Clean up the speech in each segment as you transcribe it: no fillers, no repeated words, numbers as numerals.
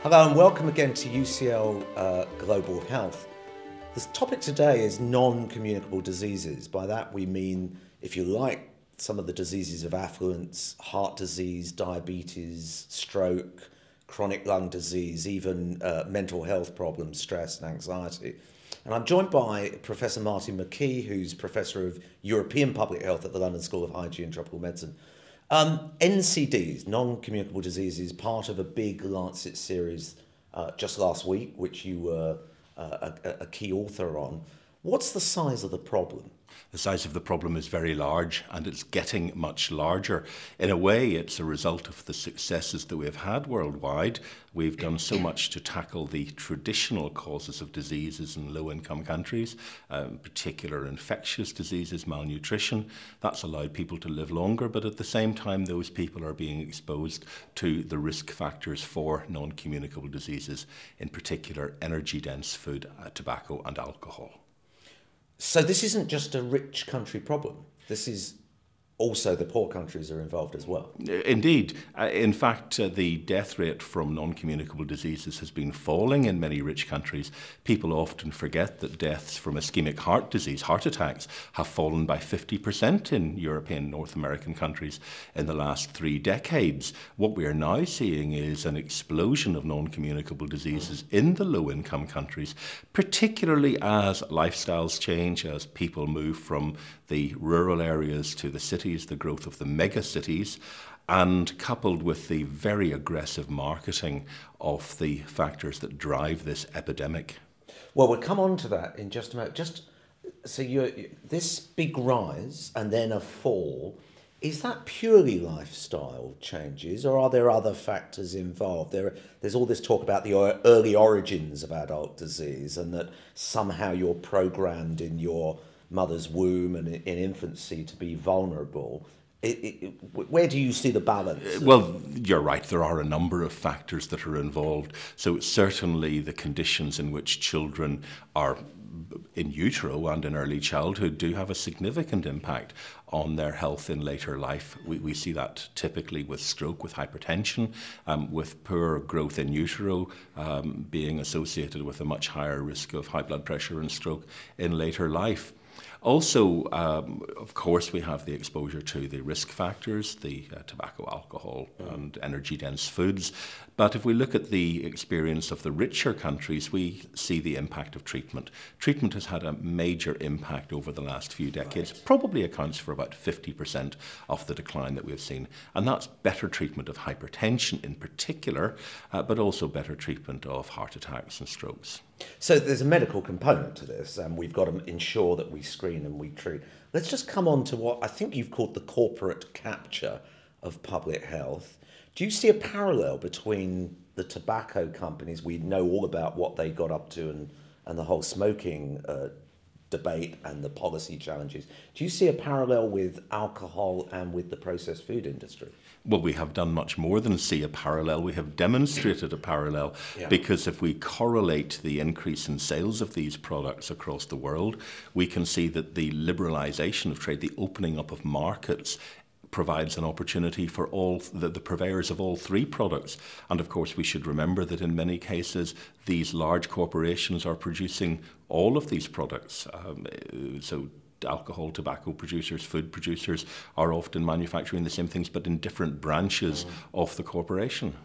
Hello and welcome again to UCL Global Health. The topic today is non-communicable diseases. By that we mean, if you like, some of the diseases of affluence, heart disease, diabetes, stroke, chronic lung disease, even mental health problems, stress and anxiety. And I'm joined by Professor Martin McKee, who's Professor of European Public Health at the London School of Hygiene and Tropical Medicine. NCDs, non-communicable diseases, part of a big Lancet series just last week, which you were a key author on. What's the size of the problem? The size of the problem is very large, and it's getting much larger. In a way, it's a result of the successes that we've had worldwide. We've done so much to tackle the traditional causes of diseases in low-income countries, particular infectious diseases, malnutrition. That's allowed people to live longer, but at the same time, those people are being exposed to the risk factors for non-communicable diseases, in particular energy-dense food, tobacco and alcohol. So this isn't just a rich country problem. This is also the poor countries are involved as well. Indeed. In fact, the death rate from non-communicable diseases has been falling in many rich countries. People often forget that deaths from ischemic heart disease, heart attacks, have fallen by 50% in European, North American countries in the last 3 decades. What we are now seeing is an explosion of non-communicable diseases in the low-income countries, particularly as lifestyles change, as people move from the rural areas to the cities, the growth of the mega cities, and coupled with the very aggressive marketing of the factors that drive this epidemic. Well, we'll come on to that in just a moment. This big rise and then a fall, is that purely lifestyle changes, or are there other factors involved? There's all this talk about the early origins of adult disease and that somehow you're programmed in your mother's womb and in infancy to be vulnerable. Where do you see the balance? Well, you're right. There are a number of factors that are involved. So certainly the conditions in which children are in utero and in early childhood do have a significant impact on their health in later life. We see that typically with stroke, with hypertension, with poor growth in utero being associated with a much higher risk of high blood pressure and stroke in later life. Also, of course, we have the exposure to the risk factors, the tobacco, alcohol, and energy-dense foods. But if we look at the experience of the richer countries, we see the impact of treatment. Treatment has had a major impact over the last few decades, probably accounts for about 50% of the decline that we've seen. And that's better treatment of hypertension in particular, but also better treatment of heart attacks and strokes. So there's a medical component to this, and we've got to ensure that we screen and we treat. Let's just come on to what I think you've called the corporate capture of public health. Do you see a parallel between the tobacco companies? We know all about what they got up to and the whole smoking debate and the policy challenges. Do you see a parallel with alcohol and with the processed food industry? Well, we have done much more than see a parallel. We have demonstrated a parallel because if we correlate the increase in sales of these products across the world, we can see that the liberalisation of trade, the opening up of markets, provides an opportunity for all the purveyors of all 3 products. And of course, we should remember that in many cases, these large corporations are producing all of these products. So alcohol, tobacco producers, food producers are often manufacturing the same things, but in different branches of the corporation.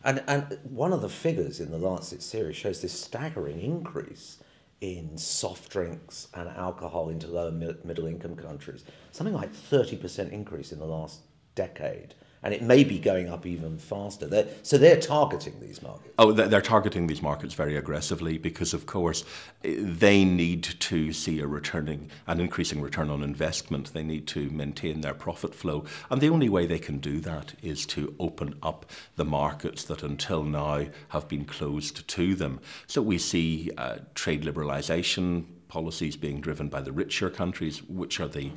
And one of the figures in the Lancet series shows this staggering increase in soft drinks and alcohol into low and middle income countries. Something like 30% increase in the last decade. And it may be going up even faster. So they're targeting these markets. Oh, they're targeting these markets very aggressively because, of course, they need to see an increasing return on investment. They need to maintain their profit flow. And the only way they can do that is to open up the markets that until now have been closed to them. So we see trade liberalisation, policies being driven by the richer countries, which are the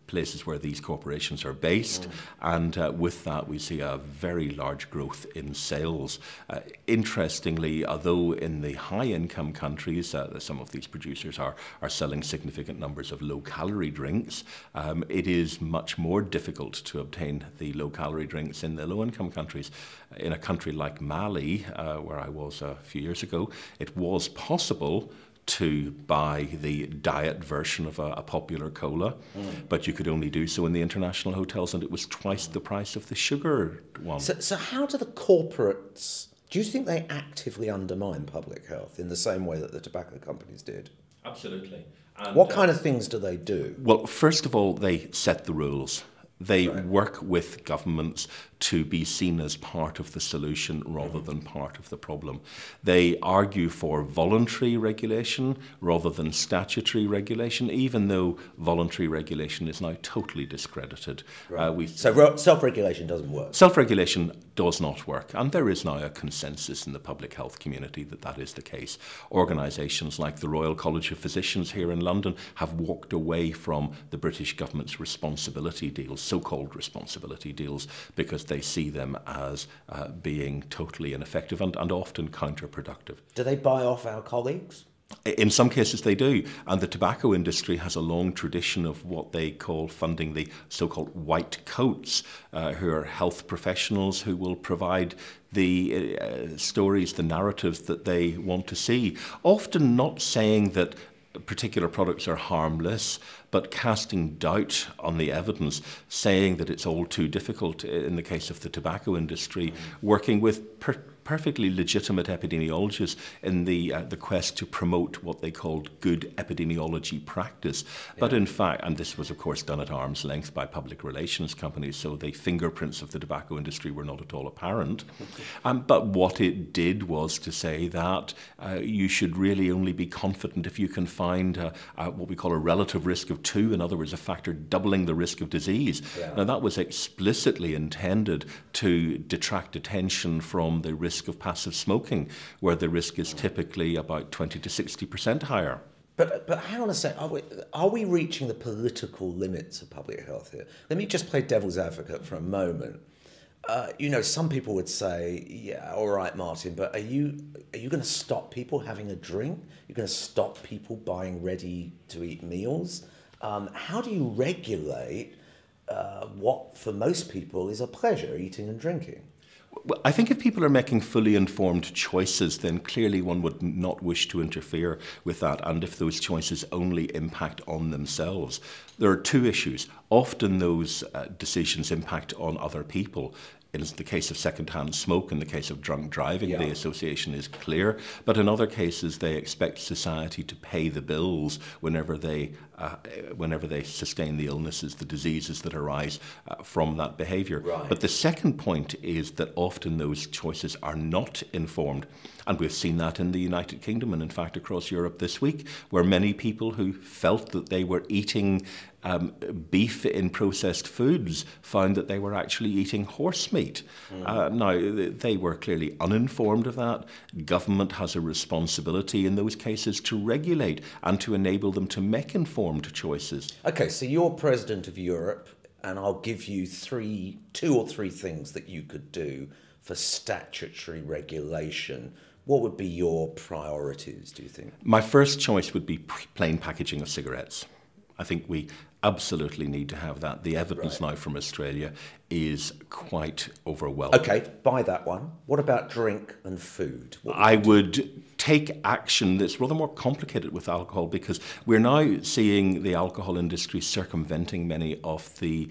places where these corporations are based, and with that we see a very large growth in sales. Interestingly, although in the high-income countries some of these producers are selling significant numbers of low-calorie drinks, it is much more difficult to obtain the low-calorie drinks in the low-income countries. In a country like Mali, where I was a few years ago, it was possible to buy the diet version of a popular cola, but you could only do so in the international hotels, and it was twice the price of the sugar one. So how do the corporates, do you think they actively undermine public health in the same way that the tobacco companies did? Absolutely. And what kind of things do they do? Well, first of all, they set the rules. They work with governments to be seen as part of the solution rather than part of the problem. They argue for voluntary regulation rather than statutory regulation, even though voluntary regulation is now totally discredited. So self-regulation doesn't work? Self-regulation does not work, and there is now a consensus in the public health community that that is the case. Organisations like the Royal College of Physicians here in London have walked away from the British government's responsibility deals, so-called responsibility deals, because they see them as being totally ineffective and often counterproductive. Do they buy off our colleagues? In some cases they do, and the tobacco industry has a long tradition of what they call funding the so-called white coats, who are health professionals who will provide the stories, the narratives that they want to see, often not saying that particular products are harmless, but casting doubt on the evidence, saying that it's all too difficult in the case of the tobacco industry, working with perfectly legitimate epidemiologists in the quest to promote what they called good epidemiology practice. But in fact, and this was of course done at arm's length by public relations companies, so the fingerprints of the tobacco industry were not at all apparent. But what it did was to say that you should really only be confident if you can find what we call a relative risk of 2, in other words, a factor doubling the risk of disease. Now that was explicitly intended to detract attention from the risk of passive smoking, where the risk is typically about 20 to 60% higher. But hang on a sec, are we reaching the political limits of public health here? Let me just play devil's advocate for a moment. Some people would say, yeah, all right, Martin, but are you going to stop people having a drink? You're going to stop people buying ready-to-eat meals? How do you regulate what, for most people, is a pleasure, eating and drinking? Well, I think if people are making fully informed choices, then clearly one would not wish to interfere with that, and if those choices only impact on themselves. There are 2 issues. Often those decisions impact on other people. In the case of second-hand smoke, in the case of drunk driving, the association is clear. But in other cases, they expect society to pay the bills whenever they sustain the illnesses, the diseases that arise from that behaviour. But the second point is that often those choices are not informed. And we've seen that in the United Kingdom and in fact across Europe this week, where many people who felt that they were eating beef in processed foods found that they were actually eating horse meat. Now, they were clearly uninformed of that. Government has a responsibility in those cases to regulate and to enable them to make informed choices. Okay, so you're President of Europe, and I'll give you 2 or 3 things that you could do for statutory regulation. What would be your priorities, do you think? My first choice would be plain packaging of cigarettes. I think we absolutely need to have that. The evidence now from Australia is quite overwhelming. Okay, buy that one. What about drink and food? I would take action that's rather more complicated with alcohol, because we're now seeing the alcohol industry circumventing many of the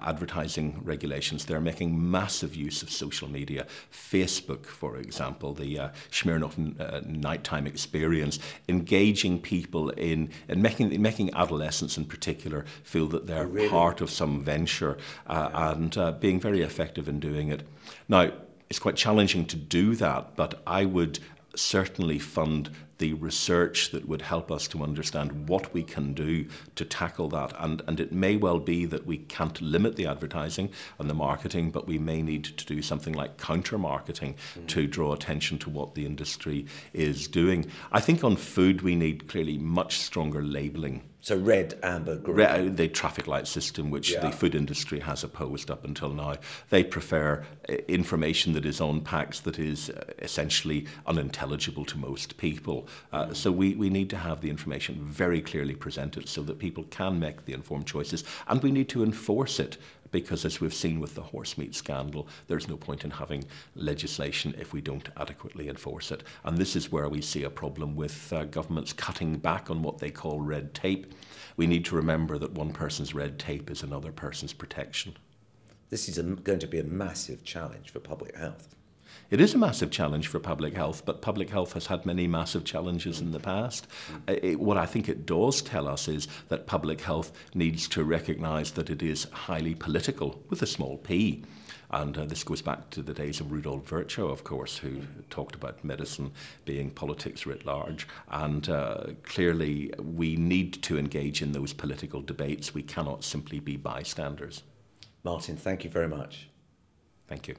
advertising regulations. They're making massive use of social media. Facebook, for example, the Smirnoff nighttime experience, engaging people in making adolescents in particular feel that they're part of some venture, and being very effective in doing it. Now, it's quite challenging to do that, but I would certainly fund the research that would help us to understand what we can do to tackle that. And it may well be that we can't limit the advertising and the marketing, but we may need to do something like counter-marketing to draw attention to what the industry is doing. I think on food we need clearly much stronger labelling. So red, amber, green. The traffic light system, which the food industry has opposed up until now. They prefer information that is on packs that is essentially unintelligible to most people. So we need to have the information very clearly presented so that people can make the informed choices, and we need to enforce it. Because as we've seen with the horse meat scandal, there's no point in having legislation if we don't adequately enforce it. And this is where we see a problem with governments cutting back on what they call red tape. We need to remember that one person's red tape is another person's protection. This is going to be a massive challenge for public health. It is a massive challenge for public health, but public health has had many massive challenges in the past. What I think it does tell us is that public health needs to recognise that it is highly political, with a small p. And this goes back to the days of Rudolf Virchow, of course, who talked about medicine being politics writ large. And clearly we need to engage in those political debates. We cannot simply be bystanders. Martin, thank you very much. Thank you.